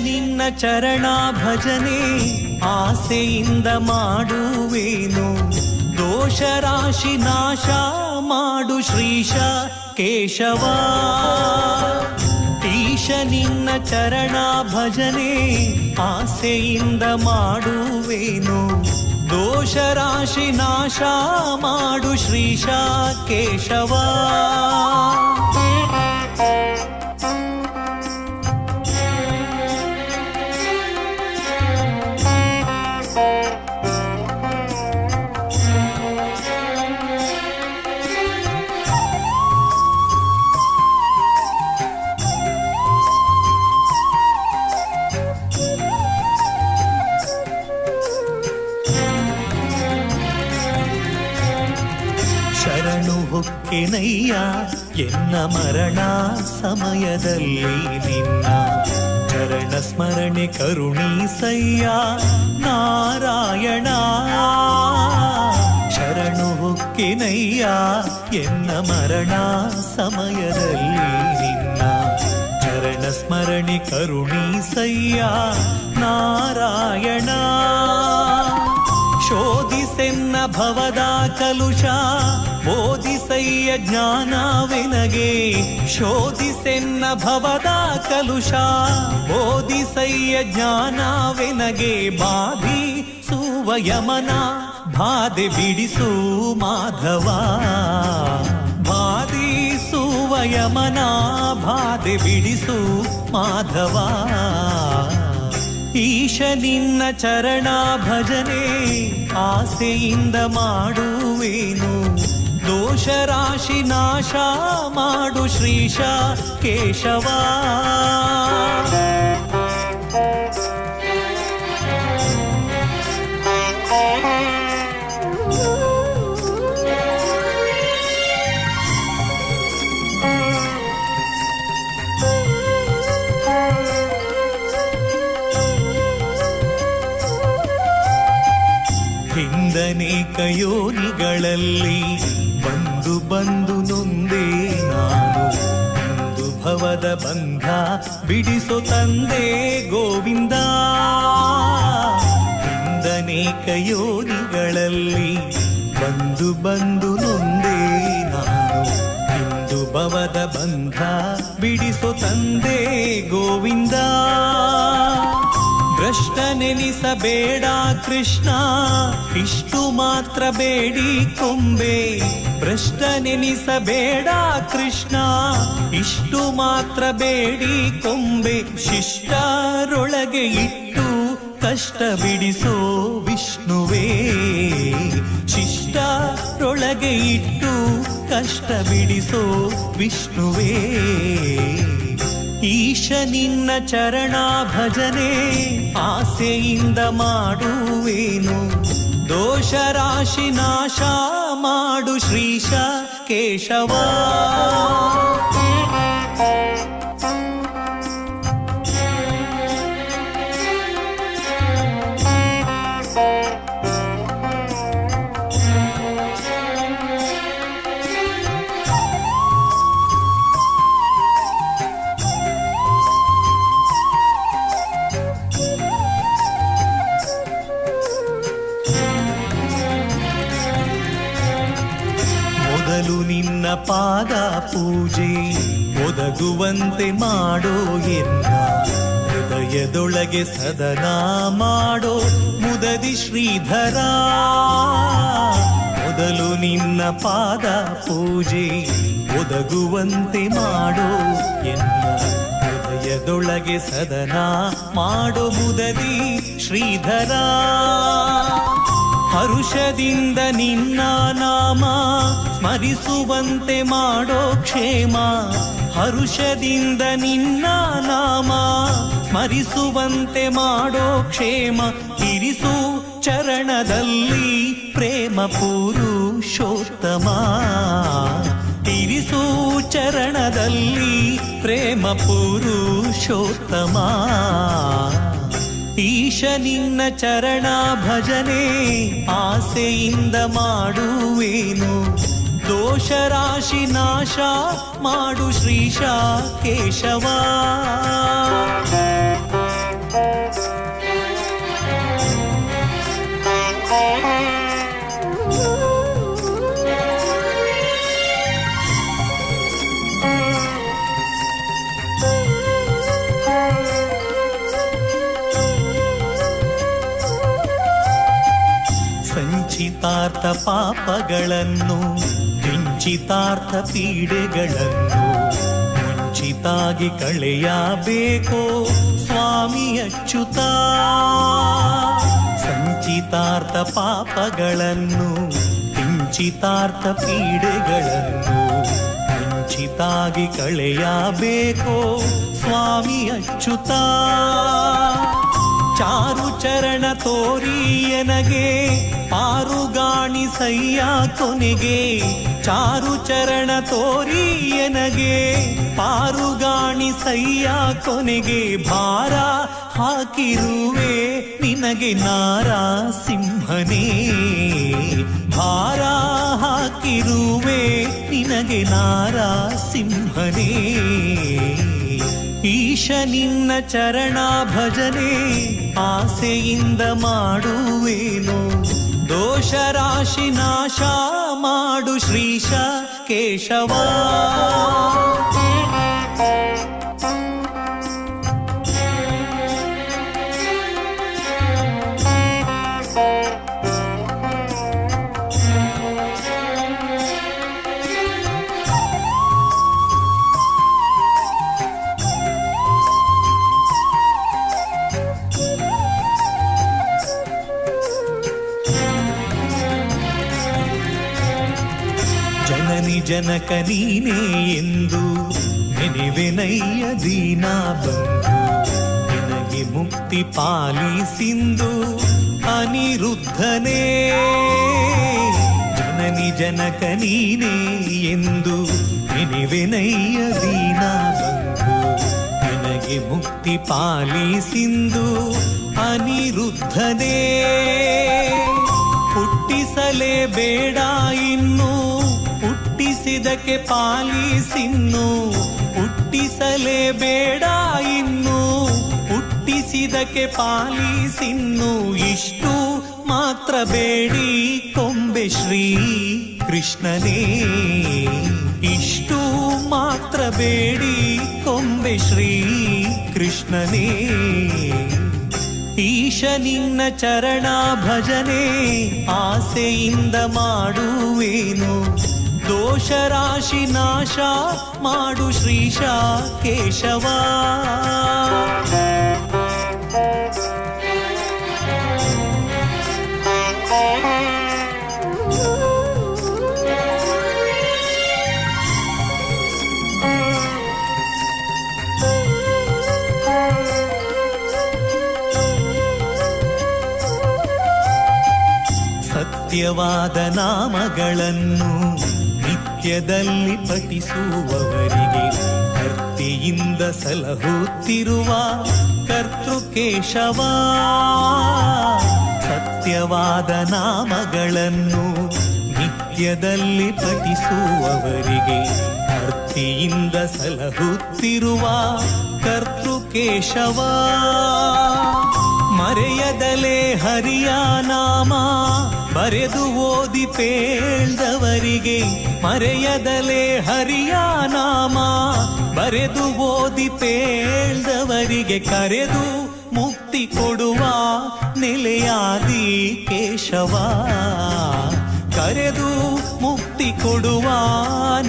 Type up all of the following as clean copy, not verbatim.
ನಿನ್ನ ಚರಣ ಭಜನೆ ಆಸೆಯಿಂದ ಮಾಡುವೇನು, ದೋಷ ರಾಶಿ ನಾಶ ಮಾಡು ಶ್ರೀಶ ಕೇಶವ. ಈಶ ನಿನ್ನ ಚರಣ ಭಜನೆ ಆಸೆಯಿಂದ ಮಾಡುವೇನು, ದೋಷ ರಾಶಿ ನಾಶ ಮಾಡು ಶ್ರೀಶ ಕೇಶವ. ಶರಣು ಹೊಕ್ಕೆನಯ್ಯ ಎನ್ನ ಮರಣ ಸಮಯದಲ್ಲಿ ನಿನ್ನ ಚರಣ ಸ್ಮರಣೆ ಕರುಣೀಸಯ್ಯ ನಾರಾಯಣ. ಶರಣು ಹೊಕ್ಕೆನಯ್ಯ ಎನ್ನ ಮರಣ ಸಮಯದಲ್ಲಿ ನಿನ್ನ ಚರಣ ಸ್ಮರಣೆ ಕರುಣೀಸಯ್ಯ ನಾರಾಯಣ. ಶೋಧಿಸೆನ್ನ ಭವದ ಕಲುಷ ಬೋಧಿಸಯ್ಯ ಜ್ಞಾನವೆನಗೆ, ಶೋಧಿಸೆನ್ನ ಭವದ ಕಲುಷ ಬೋಧಿಸಯ್ಯ ಜ್ಞಾನವೆನಗೆ. ಬಾಧಿಸುವ ಯಮನ ಬಾಧೆ ಬಿಡಿಸು ಮಾಧವ, ಬಾಧಿಸುವ ಯಮನ ಬಾಧೆ ಬಿಡಿಸು ಮಾಧವ. ಈಶ ನಿನ್ನ ಚರಣ ಭಜನೆ ಆಸೆಯಿಂದ ಮಾಡುವೇನು, ದೋಷ ರಾಶಿ ನಾಶ ಮಾಡು ಶ್ರೀಶ ಕೇಶವ. ಹಿಂದನೇಕ ಯೋನಿಗಳಲ್ಲಿ ಬಂದು ಬಂದು ನೊಂದೇ ನಾನು, ಇಂದು ಭವದ ಬಂಧ ಬಿಡಿಸೋ ತಂದೆ ಗೋವಿಂದ. ಹಿಂದನೇಕ ಯೋನಿಗಳಲ್ಲಿ ಬಂದು ಬಂದು ನೊಂದೇ ನಾನು, ಇಂದು ಭವದ ಬಂಧ ಬಿಡಿಸೋ ತಂದೆ ಗೋವಿಂದ. ಭ್ರಷ್ಟ ನೆನಿಸಬೇಡ ಕೃಷ್ಣ ಇಷ್ಟು ಮಾತ್ರ ಬೇಡಿ ಕೊಂಬೆ, ಭ್ರಷ್ಟ ನೆನಿಸಬೇಡ ಕೃಷ್ಣ ಇಷ್ಟು ಮಾತ್ರ ಬೇಡಿ ಕೊಂಬೆ. ಶಿಷ್ಟರೊಳಗೆ ಇಟ್ಟು ಕಷ್ಟ ಬಿಡಿಸೋ ವಿಷ್ಣುವೇ, ಶಿಷ್ಟರೊಳಗೆ ಇಟ್ಟು ಕಷ್ಟ ಬಿಡಿಸೋ ವಿಷ್ಣುವೇ. ಈಶ ನಿನ್ನ ಚರಣ ಭಜನೆ ಆಸೆಯಿಂದ ಮಾಡುವೇನು, ದೋಷ ರಾಶಿ ನಾಶ ಮಾಡು ಶ್ರೀಶ ಕೇಶವ. ನಿನ್ನ ಪಾದ ಪೂಜೆ ಒದಗುವಂತೆ ಮಾಡೋ ಎನ್ನ ಹೃದಯದೊಳಗೆ ಸದನ ಮಾಡೋ ಮುದದಿ ಶ್ರೀಧರ. ಮೊದಲು ನಿನ್ನ ಪಾದ ಪೂಜೆ ಒದಗುವಂತೆ ಮಾಡೋ ಎನ್ನ ಹೃದಯದೊಳಗೆ ಸದನ ಮಾಡೋ ಮುದದಿ ಶ್ರೀಧರ. ಹರುಷದಿಂದ ನಿನ್ನ ನಾಮ ಸ್ಮರಿಸುವಂತೆ ಮಾಡೋ ಕ್ಷೇಮ, ಹರುಷದಿಂದ ನಿನ್ನ ನಾಮ ಸ್ಮರಿಸುವಂತೆ ಮಾಡೋ ಕ್ಷೇಮ ಇರಿಸು ಚರಣದಲ್ಲಿ ಪ್ರೇಮ ಪುರುಷೋತ್ತಮ ಇರಿಸು ಚರಣದಲ್ಲಿ ಪ್ರೇಮ ಪುರುಷೋತ್ತಮ ಈಶ ನಿನ್ನ ಚರಣ ಭಜನೆ ಆಸೆಯಿಂದ ಮಾಡುವೇನು ದೋಷ ರಾಶಿ ನಾಶ ಮಾಡು ಶ್ರೀಶ ಕೇಶವ ಸಂಚಿತಾರ್ಥ ಪಾಪಗಳನ್ನು ಕಿಂಚಿತಾರ್ಥ ಪೀಡೆಗಳನ್ನು ಮುಂಚಿತಾಗಿ ಕಳೆಯಬೇಕೋ ಸ್ವಾಮಿ ಅಚ್ಯುತ ಸಂಚಿತಾರ್ಥ ಪಾಪಗಳನ್ನು ಕಿಂಚಿತಾರ್ಥ ಪೀಡೆಗಳನ್ನು ಮುಂಚಿತಾಗಿ ಕಳೆಯಬೇಕೋ ಸ್ವಾಮಿ ಅಚ್ಯುತ ಚಾರು ಚರಣ ತೋರಿಯನಗೆ ಪಾರುಗಾಣಿಸಯ್ಯ ಕೊನೆಗೆ ಚಾರು ಚರಣ ತೋರಿಯನಗೆ ಪಾರುಗಾಣಿಸಯ್ಯ ಕೊನೆಗೆ ಭಾರ ಹಾಕಿರುವೆ ನಿನಗೆ ನಾರಸಿಂಹನೇ ಭಾರ ಹಾಕಿರುವೆ ನಿನಗೆ ನಾರಸಿಂಹನೇ ಈಶ ನಿನ್ನ ಚರಣ ಭಜನೆ ಆಸೆಯಿಂದ ಮಾಡುವೇನು ದೋಷ ರಾಶಿ ನಾಶ ಮಾಡು ಶ್ರೀಶ ಕೇಶವ ಜನಕ ನೀನೇ ಎಂದು ನೆನೆವೆನಯ್ಯ ದೀನ ಬಂದು ನಿನಗೆ ಮುಕ್ತಿ ಪಾಲಿಸಿಂದು ಅನಿರುದ್ಧನೇ ಜನನಿ ಜನಕ ನೀನೇ ಎಂದು ನೆನೆವೆನಯ್ಯ ದೀನ ಬಂದು ನಿನಗೆ ಮುಕ್ತಿ ಪಾಲಿಸಿಂದು ಅನಿರುದ್ಧನೇ ಹುಟ್ಟಿಸಲೇ ಬೇಡ ಇನ್ನು ಹುಟ್ಟಿಸಿದಕ್ಕೆ ಪಾಲಿಸಿನ್ನು ಹುಟ್ಟಿಸಲೇ ಬೇಡ ಇನ್ನು ಹುಟ್ಟಿಸಿದಕ್ಕೆ ಪಾಲಿಸಿನ್ನು ಇಷ್ಟು ಮಾತ್ರ ಬೇಡಿ ಕೊಂಬೆ ಶ್ರೀ ಕೃಷ್ಣನೇ ಇಷ್ಟು ಮಾತ್ರ ಬೇಡಿ ಕೊಂಬೆ ಶ್ರೀ ಕೃಷ್ಣನೇ ಈಶ ನಿನ್ನ ಚರಣ ಭಜನೆ ಆಸೆಯಿಂದ ಮಾಡುವೇನು ದೋಷ ರಾಶಿ ನಾಶ ಮಾಡು ಶ್ರೀಶ ಕೇಶವ ಸತ್ಯವಾದ ನಾಮಗಳನ್ನು ನಿತ್ಯದಲ್ಲಿ ಪಠಿಸುವವರಿಗೆ ಭಕ್ತಿಯಿಂದ ಸಲಹುತ್ತಿರುವ ಕರ್ತೃಕೇಶವ ಸತ್ಯವಾದ ನಾಮಗಳನ್ನು ನಿತ್ಯದಲ್ಲಿ ಪಠಿಸುವವರಿಗೆ ಭಕ್ತಿಯಿಂದ ಸಲಹುತ್ತಿರುವ ಕರ್ತೃಕೇಶವ ಮರೆಯದಲೇ ಹರಿಯ ನಾಮ ಬರೆದು ಓದಿ ಪೇಳ್ದವರಿಗೆ ಮರೆಯದಲೇ ಹರಿಯ ನಾಮ ಬರೆದು ಓದಿ ಪೇಳ್ದವರಿಗೆ ಕರೆದು ಮುಕ್ತಿ ಕೊಡುವ ನೆಲೆಯಾದಿ ಕೇಶವ ಕರೆದು ಮುಕ್ತಿ ಕೊಡುವ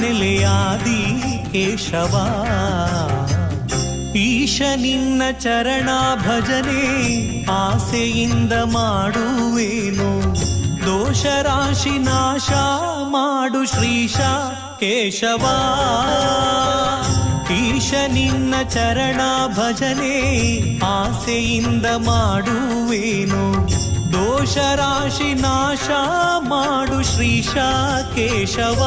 ನೆಲೆಯಾದಿ ಕೇಶವ ಈಶ ನಿನ್ನ ಚರಣ ಭಜನೆ ಆಸೆಯಿಂದ ಮಾಡುವೇನು ದೋಷ ರಾಶಿ ನಾಶ ಮಾಡು ಶ್ರೀಶ ಕೇಶವ ಈಶ ನಿನ್ನ ಚರಣ ಭಜನೆ ಆಸೆಯಿಂದ ಮಾಡುವೇನು ದೋಷ ರಾಶಿ ನಾಶ ಮಾಡು ಶ್ರೀಶ ಕೇಶವ